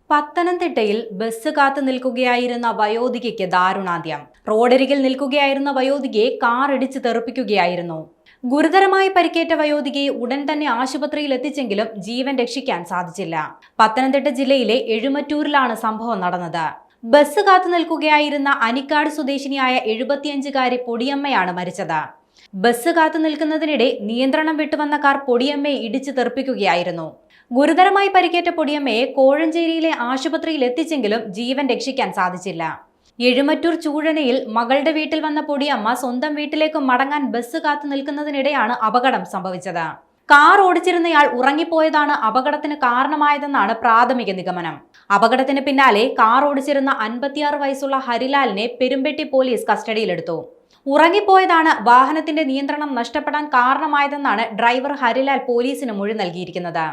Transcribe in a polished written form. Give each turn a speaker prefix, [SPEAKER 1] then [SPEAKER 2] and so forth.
[SPEAKER 1] പത്തനംതിട്ടയിൽ ബസ് കാത്തു നിൽക്കുകയായിരുന്ന വയോധികയ്ക്ക് ദാരുണാന്ത്യം. റോഡരികിൽ നിൽക്കുകയായിരുന്ന വയോധികയെ കാർ ഇടിച്ച് തെറിപ്പിക്കുകയായിരുന്നു. ഗുരുതരമായി പരിക്കേറ്റ വയോധികയെ ഉടൻ തന്നെ ആശുപത്രിയിൽ എത്തിച്ചെങ്കിലും ജീവൻ രക്ഷിക്കാൻ സാധിച്ചില്ല. പത്തനംതിട്ട ജില്ലയിലെ എഴുമറ്റൂരിലാണ് സംഭവം നടന്നത്. ബസ് കാത്തു നിൽക്കുകയായിരുന്ന അനിക്കാട് സ്വദേശിനിയായ 75-കാരി പൊടിയമ്മയാണ് മരിച്ചത്. ബസ് കാത്തു നിൽക്കുന്നതിനിടെ നിയന്ത്രണം വിട്ടുവന്ന കാർ പൊടിയമ്മയെ ഇടിച്ചു തെറിപ്പിക്കുകയായിരുന്നു. ഗുരുതരമായി പരിക്കേറ്റ പൊടിയമ്മയെ കോഴഞ്ചേരിയിലെ ആശുപത്രിയിൽ എത്തിച്ചെങ്കിലും ജീവൻ രക്ഷിക്കാൻ സാധിച്ചില്ല. എഴുമറ്റൂർ ചൂഴനയിൽ മകളുടെ വീട്ടിൽ വന്ന പൊടിയമ്മ സ്വന്തം വീട്ടിലേക്ക് മടങ്ങാൻ ബസ് കാത്തു നിൽക്കുന്നതിനിടെയാണ് അപകടം സംഭവിച്ചത്. കാർ ഓടിച്ചിരുന്നയാൾ ഉറങ്ങിപ്പോയതാണ് അപകടത്തിന് കാരണമായതെന്നാണ് പ്രാഥമിക നിഗമനം. അപകടത്തിന് പിന്നാലെ കാർ ഓടിച്ചിരുന്ന 56 വയസ്സുള്ള ഹരിലാലിനെ പെരുമ്പെട്ടി പോലീസ് കസ്റ്റഡിയിലെടുത്തു. ഉറങ്ങിപ്പോയതാണ് വാഹനത്തിന്റെ നിയന്ത്രണം നഷ്ടപ്പെടാൻ കാരണമായതെന്നാണ് ഡ്രൈവർ ഹരിലാൽ പോലീസിന് മൊഴി നൽകിയിരിക്കുന്നത്.